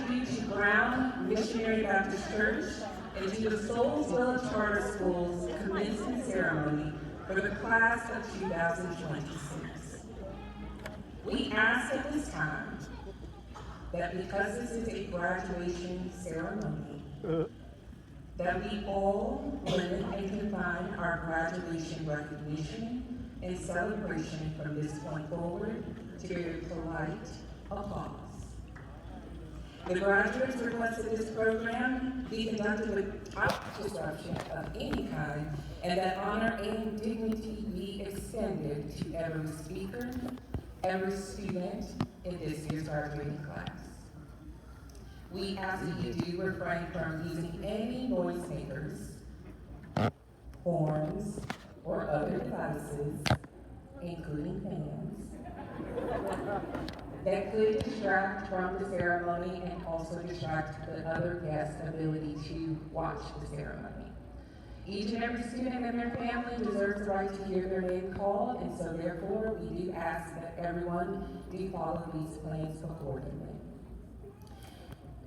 tribute to Brown Missionary Baptist Church and to the Soulsville Charter School's commencement ceremony for the class of 2026. We ask at this time that because this is a graduation ceremony, that we all limit and confine our graduation recognition and celebration from this point forward to polite applause. The graduates requested this program be conducted without disruption of any kind, and that honor and dignity be extended to every speaker, every student in this year's graduating class. We ask that you do refrain from using any noisemakers, horns, or other devices, including fans, that could distract from the ceremony and also distract the other guests' ability to watch the ceremony. Each and every student and their family deserves the right to hear their name called, and so therefore we do ask that everyone do follow these plans accordingly.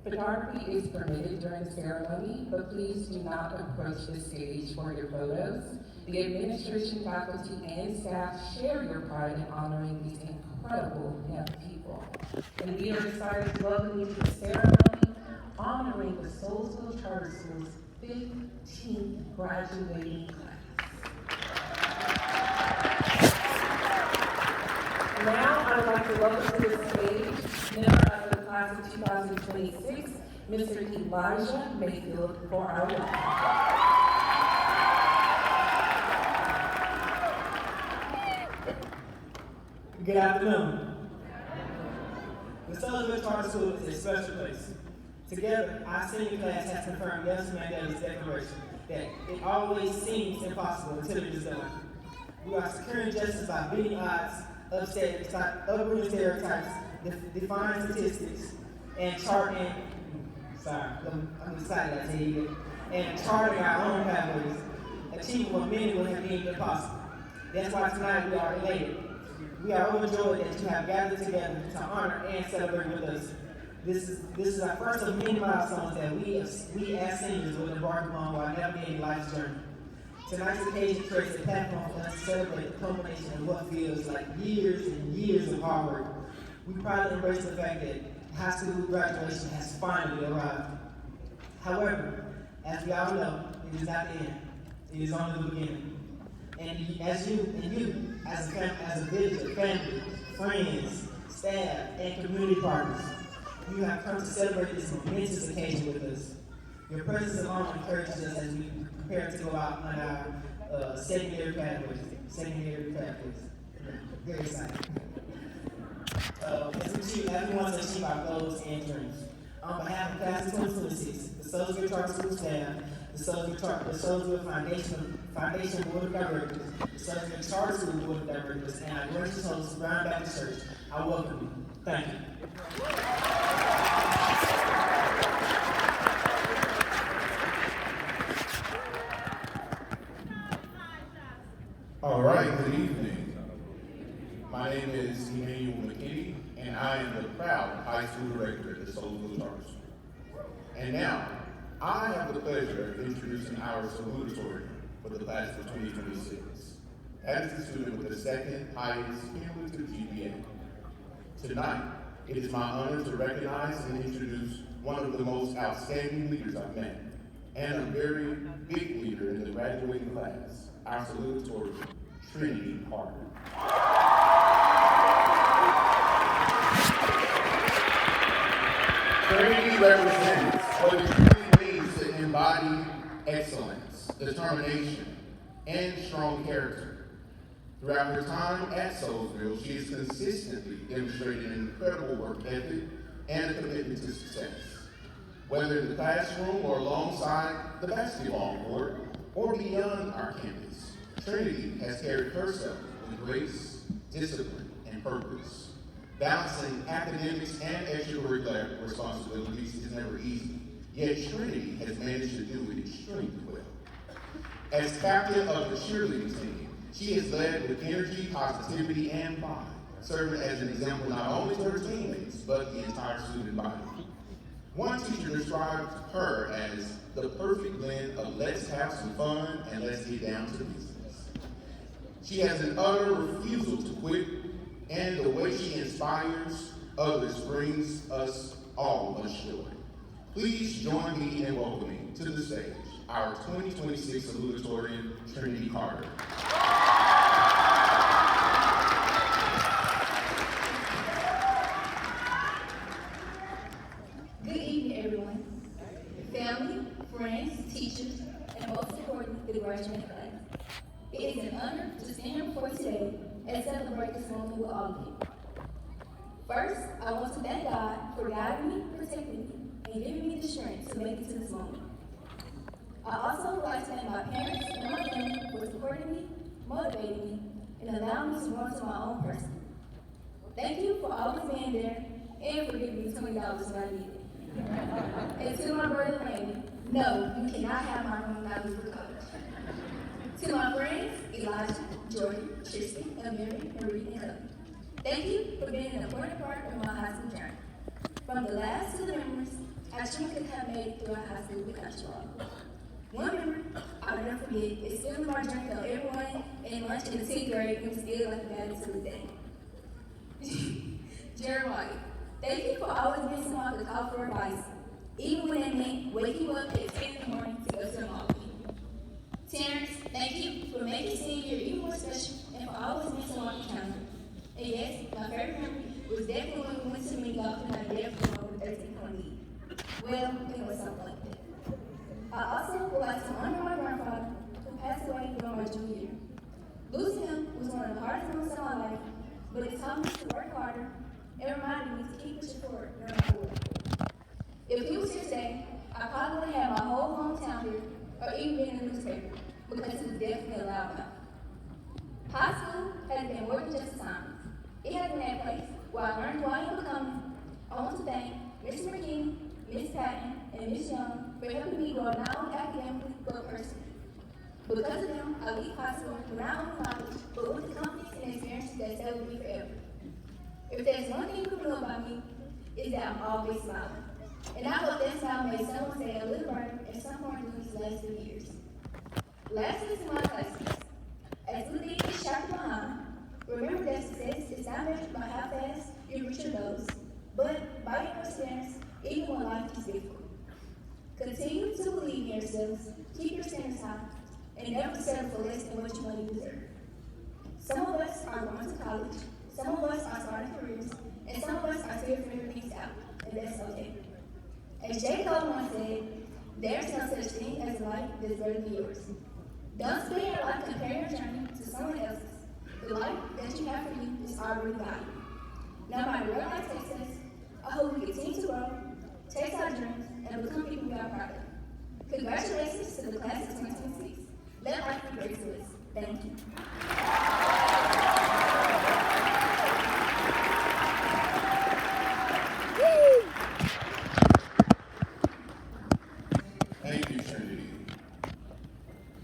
Photography is permitted during the ceremony, but please do not approach the stage for your photos. The administration, faculty, and staff share your pride in honoring these incredible young people. And we are excited to welcome you to the ceremony honoring the Soulsville Charter School's 15th graduating class. Now I would like to welcome to the stage member of the class of 2026, Mr. Elijah Mayfield, for our welcome. Good afternoon. The Soulsville Charter School is a special place. Together, our senior class has confirmed Nelson Mandela's declaration that it always seems impossible until it is done. We are securing justice by beating odds, uprooting stereotypes, defying statistics, and charting, I'm excited I tell you, and charting our own pathways, achieving what many would have deemed impossible. That's why tonight we are elated. We are overjoyed that you have gathered together to honor and celebrate with us. This is our first of many milestones that we as seniors will embark upon while navigating life's journey. Tonight's occasion creates a platform for us to celebrate the culmination of what feels like years and years of hard work. We proudly embrace the fact that high school graduation has finally arrived. However, as we all know, it is not the end. It is only the beginning. And as a village of family, friends, staff, and community partners, you have come to celebrate this momentous occasion with us. Your presence alone encourages us as we prepare to go out on our secondary pathways. Very excited. As we want to achieve our goals and dreams. On behalf of Class of 2026, the Soulsville Charter School staff, the Soulsville Foundation Board of Directors, the Soulsville Charter School Board of Directors, and our gracious host, Brown Baptist Church, I welcome you. Thank you. All right, good evening. My name is Emmanuel McKinney, and I am the proud high school director at the Soulsville Charter School. And now, I have the pleasure of introducing our salutatorian for the class of 2026. That is the student with the second highest cumulative GPA. Tonight, it is my honor to recognize and introduce one of the most outstanding leaders I've met, and a very big leader in the graduating class, our salutatorian, Trinity Parker. Trinity represents what it truly means to embody excellence, determination, and strong character. Throughout her time at Soulsville, she has consistently demonstrated an incredible work ethic and a commitment to success. Whether in the classroom or alongside the basketball court or beyond our campus, Trinity has carried herself with grace, discipline, and purpose. Balancing academics and extracurricular responsibilities is never easy, yet Trinity has managed to do it extremely well. As captain of the cheerleading team, she has led with energy, positivity, and pride, serving as an example not only to her teammates, but the entire student body. One teacher described her as the perfect blend of let's have some fun and let's get down to business. She has an utter refusal to quit, and the way she inspires others brings us all much joy. Please join me in welcoming to the stage our 2026 salutatorian, Trinity Carter. Good evening, everyone. Family, friends, teachers, and most importantly, the graduating class. It is an honor to stand here before you today and celebrate this moment with all of you. First, I want to thank God for guiding me, protecting me, and giving me the strength to make it to this moment. I also would like to thank my parents and my family for supporting me, motivating me, and allowing me to grow into my own person. Thank you for always being there and for giving me $20 when I need it. And to my brother Randy, no, you cannot have my room without me for college. To my friends, Elijah, Jordan, Triston, Amiri, and Reed and Cubby. Thank you for being an important part of my high school journey. From the laughs to the memories, I truly could have made it through high school without you all. One memory I'll never forget is still my drink of everyone in lunch in the 10th grade and still like that to this day. Jeremiah, thank you for always being someone to call for advice, even when that meant waking you up at 10 in the morning to go to the mall. Terrence, thank you for making senior year even more special and for always being someone to count. And yes, my favorite memory was definitely when we went to meet golf and I did for over 13-point lead. Well, it was something like that. I also would like to honor my grandfather who passed away during my junior year. Losing him was one of the hardest moments of my life, but it taught me to work harder and reminded me to keep pushing forward no matter what. If he was here today, I probably would have my whole hometown here, or even been in the newspaper, because he was definitely a loud mouth. High school has been more than just a time. It has been that place where I learned who I am becoming. I want to thank Mr. McKinney, Ms. Patton, and Ms. Young for helping me grow not only academically, but personally. Because of them, I leave high school with not only knowledge, but with the confidence and experiences that stay with me forever. If there's one thing you can know about me, is that I'm always smiling. And I hope that smile made someone say a little brighter at some point in these last 2 years. Lastly, to my classmates, as we leave this chapter behind, remember that success is not measured by how fast you reach your goals, but by your perseverance, even when life is difficult. Continue to believe in yourselves, keep your standards high, and never settle for less than what you know you deserve. Some of us are going to college, some of us are starting careers, and some of us are still figuring things out, and that's okay. As J. Cole once said, there's no such thing as a life that's better than yours. Don't spend your life comparing your journey to someone else's. The life that you have for you is already valuable. No matter where life takes us, I hope we continue to grow, chase our dreams, and become people we are proud of. Congratulations to the class of 2026. Let life be great to us. Thank you. Thank you, Trinity.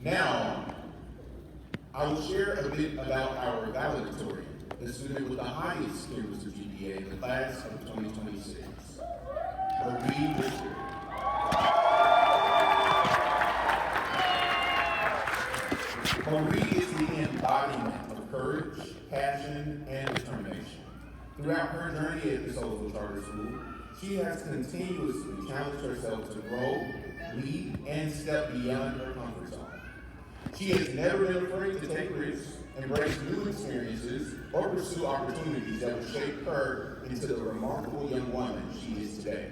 Now, I will share a bit about our valedictorian, the student with the highest cumulative GPA in the class of 2026, Marie Richard. Marie is the embodiment of courage, passion, and determination. Throughout her journey at the Soulsville Charter School, she has continuously challenged herself to grow, lead, and step beyond her comfort zone. She has never been afraid to take risks, embrace new experiences, or pursue opportunities that will shape her into the remarkable young woman she is today.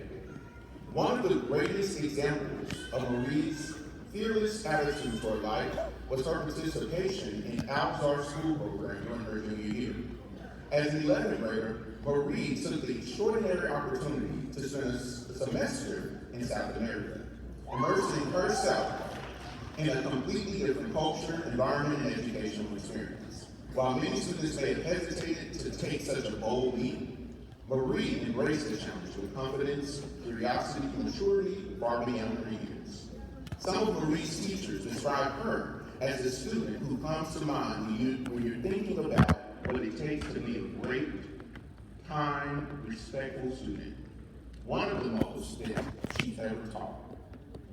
One of the greatest examples of Marie's fearless attitude toward life was her participation in Alzar School program during her junior year. As an 11th grader, Marie took the extraordinary opportunity to spend a semester in South America, immersing herself in a completely different culture, environment, and educational experience. While many students may have hesitated to take such a bold leap, Marie embraced the challenge with confidence, curiosity, and maturity far beyond her years. Some of Marie's teachers describe her as a student who comes to mind when you're thinking about what it takes to be a great, kind, respectful student. one of the most that she's ever taught.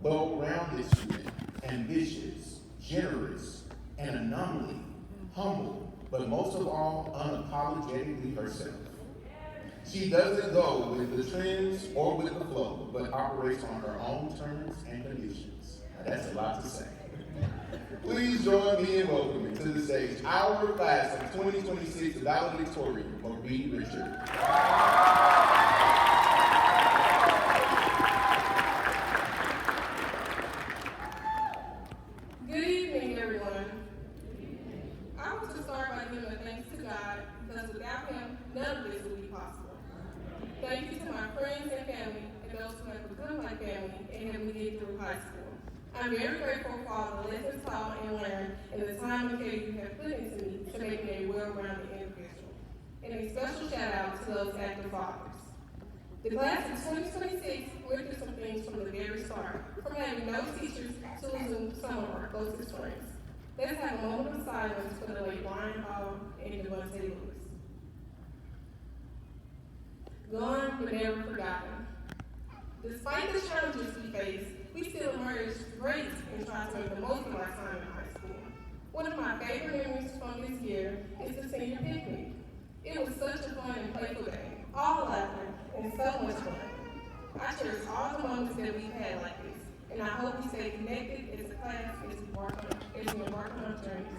Well-rounded student, ambitious, generous, an anomaly, humble, but most of all, unapologetically herself. She doesn't go with the trends or with the flow, but operates on her own terms and conditions. Now, that's a lot to say. Please join me in welcoming to the stage our class of 2026 valedictorian, Marie Richard. Good evening, everyone. I want to start by giving a thanks to God because without Him, none of this would be possible. Thank you to my friends and family and those who have become my family and helped me get through high school. I'm very grateful for all the lessons taught and learned and the time and care you have put into me to make me a well-rounded individual. And a special shout out to those active fathers. The class of 2026 went through some things from the very start, from having no teachers to losing some of our closest friends. Let's have a moment of silence for the late Brian Hall and Devontae Lewis. Gone but never forgotten. Despite the challenges we face, we still emerged great and tried to make the most of our time in high school. One of my favorite memories from this year is the senior picnic. It was such a fun and playful day, all laughter and so much fun. I cherish all the moments that we've had like this, and I hope we stay connected as a class as we embark on our journeys